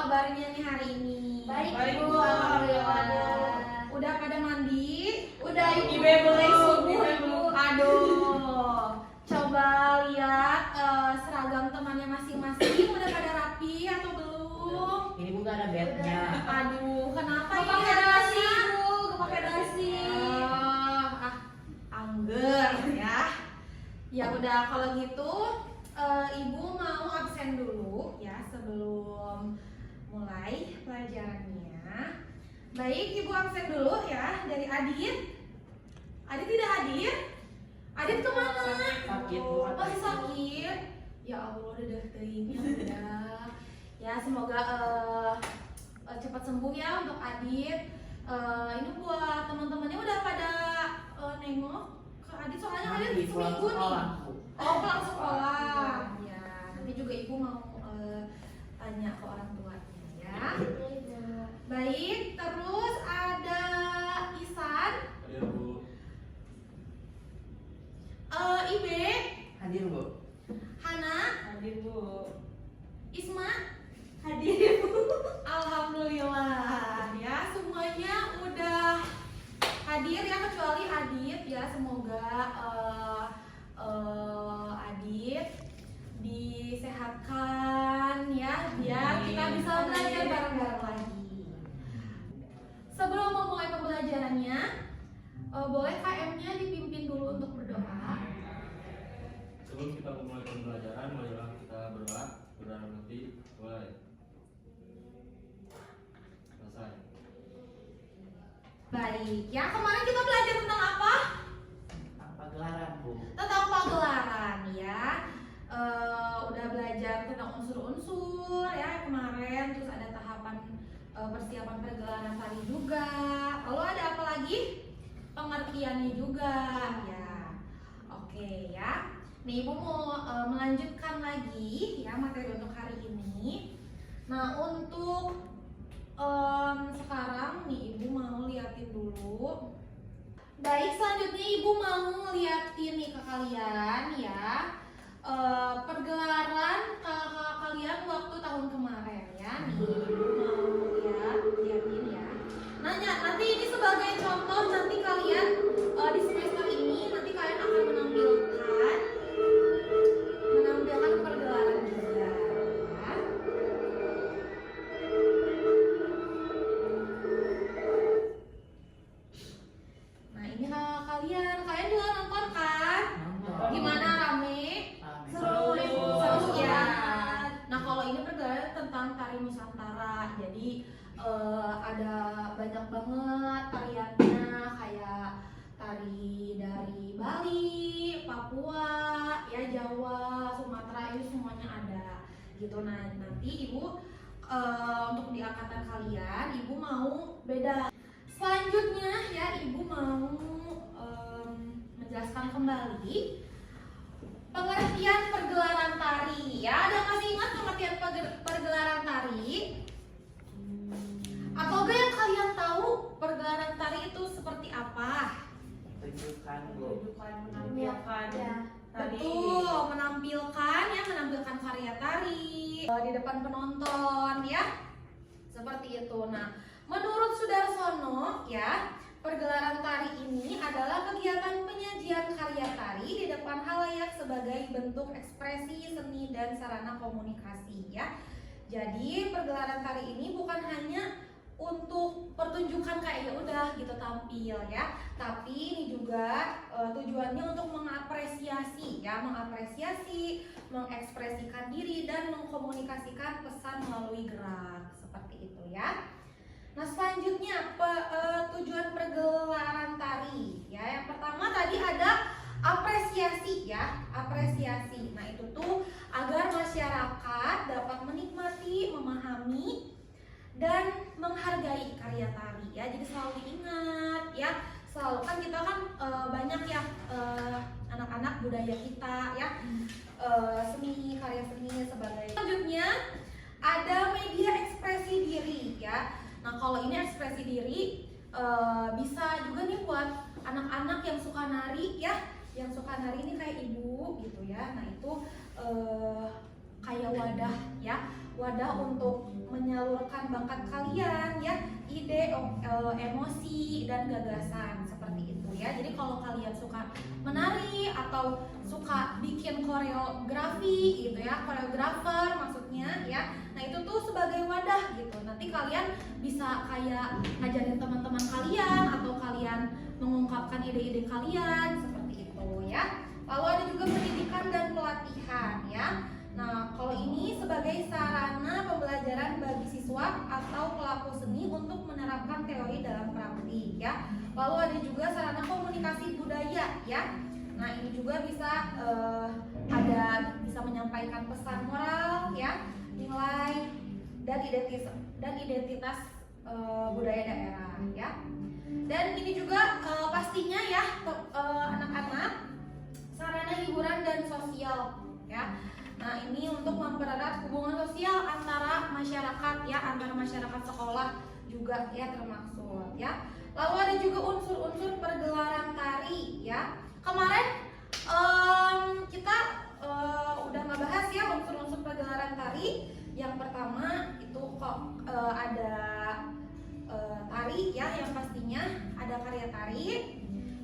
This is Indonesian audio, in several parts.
kabarnya nih hari ini? Baik, Bu. Alhamdulillah. Udah pada mandi? Udah Ibu. Ibe mulai subuh, Bu. Aduh, coba lihat seragam temannya masing-masing udah pada rapi atau belum? Ini Bu gak ada bednya. Aduh, kenapa Gak ini pakai nasi, adanya? Bu. Gak pakai nasi. Angger ya. Ya udah kalau gitu Ibu mau absen dulu ya sebelum mulai pelajarannya. Baik, Ibu absen dulu ya dari Adit. Adit tidak hadir? Adit kemana? Sakit, Bu. Masih sakit? Ya Allah, udah teingnya udah. Ya semoga cepat sembuh ya untuk Adit. Ini buat teman-temannya udah pada nengok ke Adit soalnya Adit seminggu nih. Oh, pulang sekolah. Ya, nanti juga Ibu mau tanya ke orang tuanya ya. Baik, terus ada Isan, Hadir Bu. Ibe, Hadir Bu. Hana, Hadir Bu. Isma. Hadir. Alhamdulillah ya semuanya udah hadir ya kecuali Adit ya. Semoga Adit disehatkan ya biar kita bisa belajar bareng-bareng lagi. Sebelum memulai pembelajarannya, boleh KM-nya dipimpin dulu untuk berdoa. Sebelum kita memulai pembelajaran, marilah kita berdoa. Berdoa nanti mulai. Selesai. Baik, ya kemarin kita belajar tentang apa? Pagelaran Bu. Tentang pagelaran ya. Udah belajar tentang unsur-unsur ya kemarin, terus ada tahapan persiapan pergelaran tari juga. Lalu ada apa lagi? Pengertiannya juga ya. Oke ya. Nih Ibu mau melanjutkan lagi ya materi untuk hari ini. Nah untuk sekarang nih Ibu mau liatin dulu. Baik, selanjutnya Ibu mau ngeliatin nih ke kalian ya pergelaran kalian waktu tahun kemarin ya. Nih Ibu mau liatin ya. Nanti ini sebagai contoh nanti kalian di semester ini nanti kalian akan menampilkan pergelaran juga ya. Nah ini kalian juga nonton kan? Gimana, rame? Seru, Ibu. Seru ya. Nah kalau ini pergelaran tentang tari Nusantara, jadi ada banyak banget tariannya kayak tari dari Bali, Papua, ya Jawa, Sumatera itu semuanya ada gitu. Nah nanti Ibu untuk di angkatan kalian Ibu mau beda. Selanjutnya ya Ibu mau menjelaskan kembali pengertian pergelaran tari ya. Ada yang masih ingat pengertian pergelaran tari? Atau gak yang kalian tahu pergelaran tari itu seperti apa? Tunjukkan Bu. Menampilkan tari. Betul, menampilkan karya tari di depan penonton ya. Seperti itu. Nah, menurut Sudarsono ya, pergelaran tari ini adalah kegiatan penyajian karya tari di depan halayak sebagai bentuk ekspresi seni dan sarana komunikasi ya. Jadi pergelaran tari ini bukan hanya untuk pertunjukan kayak ya udah gitu tampil ya, tapi ini juga tujuannya untuk mengapresiasi, mengekspresikan diri dan mengkomunikasikan pesan melalui gerak seperti itu ya. Nah selanjutnya tujuan pergelaran tari ya, yang pertama tadi ada apresiasi ya, apresiasi. Nah itu tuh agar masyarakat dapat menikmati, memahami dan menghargai karya tari ya. Jadi selalu diingat ya, selalu kan kita kan banyak ya anak-anak budaya kita ya, seni, karya seni sebagai. Selanjutnya ada media ekspresi diri ya. Nah kalau ini ekspresi diri bisa juga nih buat anak-anak yang suka nari ya, yang suka nari ini kayak Ibu gitu ya. Nah itu kayak wadah ya, wadah untuk menyalurkan bakat kalian ya, ide, emosi dan gagasan seperti itu ya. Jadi kalau kalian suka menari atau suka bikin koreografi gitu ya, koreografer maksudnya ya, nah itu tuh sebagai wadah gitu. Nanti kalian bisa kayak ngajarin teman-teman kalian atau kalian mengungkapkan ide-ide kalian seperti itu ya. Lalu ada juga pendidikan dan pelatihan ya. Nah, kalau ini sebagai sarana pembelajaran bagi siswa atau pelaku seni untuk menerapkan teori dalam praktik ya. Lalu ada juga sarana komunikasi budaya ya. Nah, ini juga bisa bisa menyampaikan pesan moral ya, nilai dan identitas budaya daerah ya. Dan ini juga pastinya ya anak-anak sarana hiburan dan sosial ya. Nah, ini untuk mempererat hubungan sosial antara masyarakat ya, antara masyarakat sekolah juga ya termasuk ya. Lalu ada juga unsur-unsur pergelaran tari ya. Kemarin kita udah ngebahas ya unsur-unsur pergelaran tari. Yang pertama itu kok ada tari ya, yang pastinya ada karya tari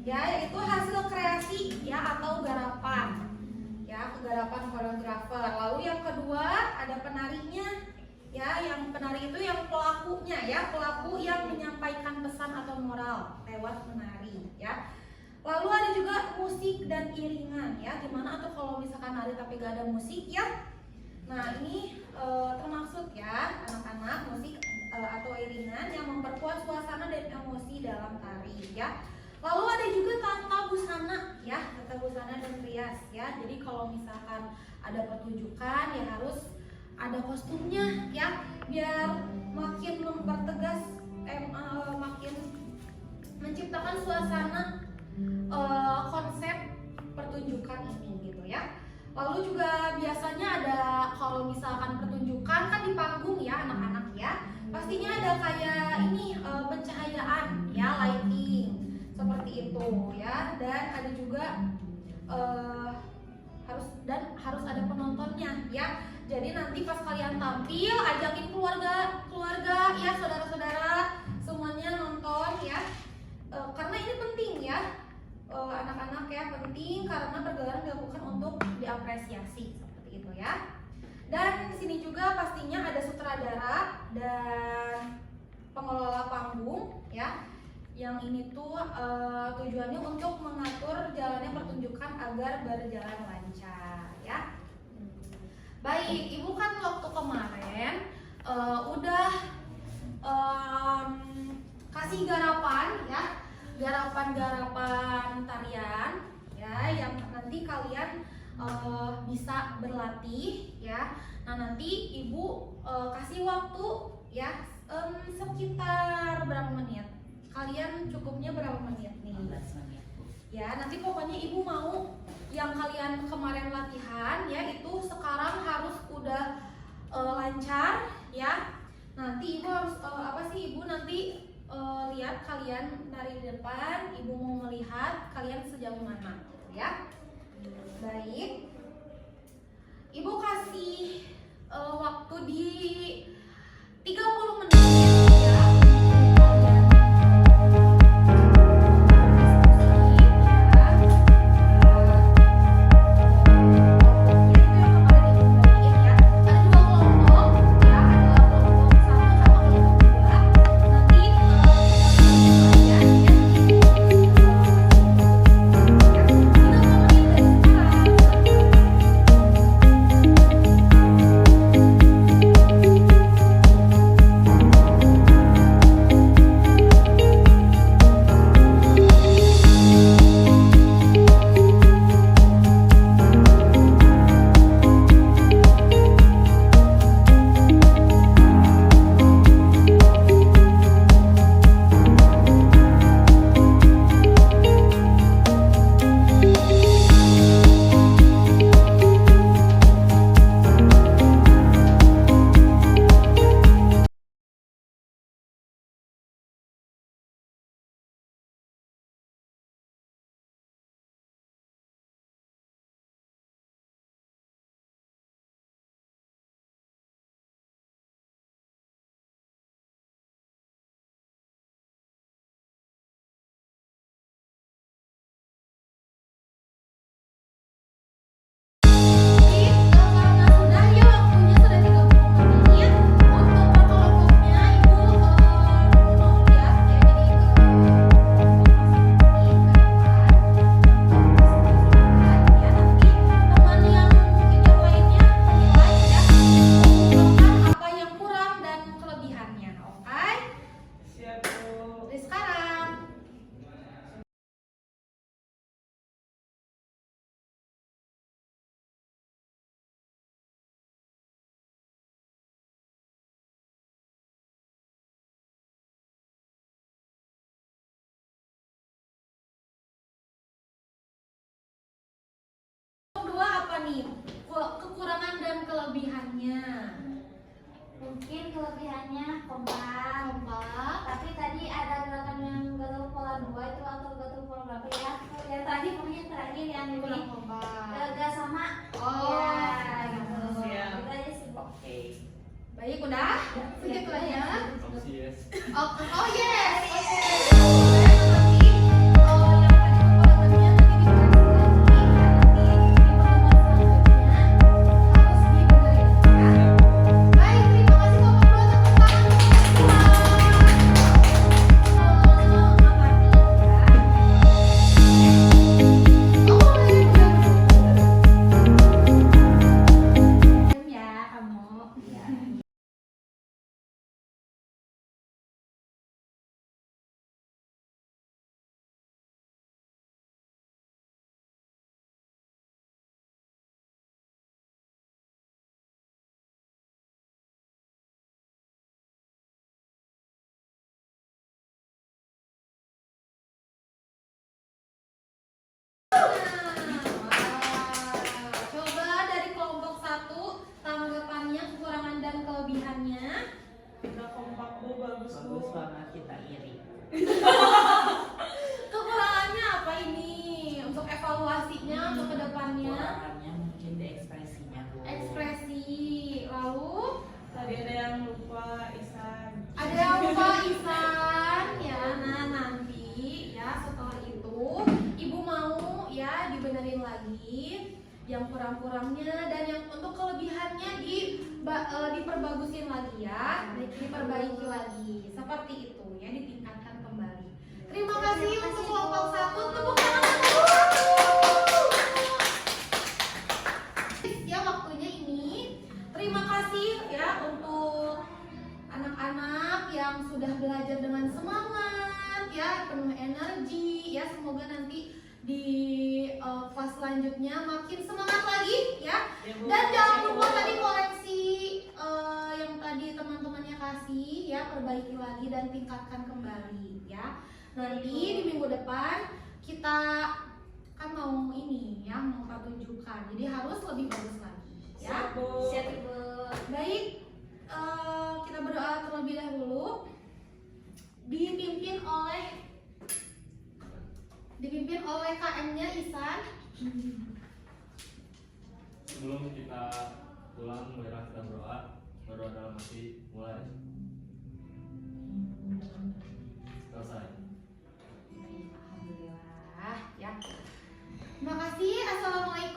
ya, yaitu hasil kreasi ya atau garapan ya, garapan koreografer. Lalu yang kedua ada penarinya ya, yang penari itu yang pelakunya ya, pelaku yang menyampaikan pesan atau moral lewat menari ya. Lalu ada juga musik dan iringan ya, dimana atau kalau misalkan nari tapi gak ada musik ya. Nah, ini termaksud ya anak-anak musik atau iringan yang memperkuat suasana dan emosi dalam tari ya. Lalu ada juga tata busana ya, tata busana dan rias ya. Jadi kalau misalkan ada pertunjukan ya harus ada kostumnya ya, biar makin mempertegas makin menciptakan suasana konsep pertunjukan ini gitu ya. Lalu juga biasanya ada kalau misalkan pertunjukan kan di panggung ya anak-anak ya, pastinya ada kayak ini pencahayaan ya, lighting seperti itu ya. Dan ada juga harus ada penontonnya ya. Jadi nanti pas kalian tampil ajakin keluarga ya, saudara-saudara semuanya nonton ya. Karena ini penting ya, anak-anak ya, penting karena pergelaran dilakukan untuk diapresiasi seperti itu ya. Dan di sini juga pastinya ada sutradara dan pengelola panggung ya. Yang ini tuh tujuannya untuk mengatur jalannya pertunjukan agar berjalan lancar ya. Baik, Ibu kan waktu kemarin udah kasih garapan ya, garapan-garapan tarian ya, yang nanti kalian bisa berlatih ya. Nah, nanti Ibu kasih waktu ya sekitar berapa menit? Kalian cukupnya berapa menit nih? 15 menit Bu. Ya, nanti pokoknya Ibu mau yang kalian kemarin latihan ya itu sekarang harus udah lancar ya. Nanti Ibu harus Ibu nanti lihat kalian dari depan, Ibu mau melihat kalian sejauh mana ya. Baik, Ibu kasih waktu di 30 menit ya. Mungkin kelebihannya kompak. Kompak. Tapi tadi ada gerakan yang gatul pola 2 itu atau gatul pola berapa ya? Yang tadi pokoknya terakhir yang ini Kurang kompak. gak sama. Oh, Ya, gitu. siap. Itu aja sih. Oke. Baik, udah? Segitu aja. Opsi yes. Oh yes. Oke. Nanti yang tadi kekurangannya nanti di pertemuan selanjutnya harus dibenerin ya. Baik, terima kasih Bapak Guru, tepuk tangan untuk semua. Diam ya kamu. Ya. Coba dari kelompok 1 tanggapannya, kekurangan dan kelebihannya. Udah kompak Bu, bagus Bagus Bu. banget, kita iri. Kekurangannya apa ini? Untuk evaluasinya untuk kedepannya. Kekurangannya mungkin di ekspresinya, Bu. Ekspresi. Lalu Tadi ada yang lupa Isan. ada yang lupa Isan ya. Nah nanti ya setelah itu ibu mau ya dibenerin lagi yang kurang-kurangnya, dan yang untuk kelebihannya diperbagusin lagi ya, diperbaiki lagi seperti itu ya, ditingkatkan kembali. Terima kasih untuk kelompok 1, tepuk tangan dulu. Ya waktunya ini. Terima kasih ya untuk anak-anak yang sudah belajar dengan semangat ya, penuh energi ya. Semoga nanti di kelas selanjutnya makin semangat lagi ya. Ya, Bu. Dan jangan lupa tadi koreksi yang tadi teman-temannya kasih ya, perbaiki lagi dan tingkatkan kembali ya. Nanti di minggu depan kita kan mau ini ya, mau pertunjukan, jadi harus lebih bagus lagi ya. Siap, Bu. Siap Ibu. Baik, kita berdoa terlebih dahulu. Dipimpin oleh KM-nya Isan. Sebelum kita pulang, marilah kita berdoa dalam hati, mulai. Selesai. Alhamdulillah ya. Terima kasih. Assalamualaikum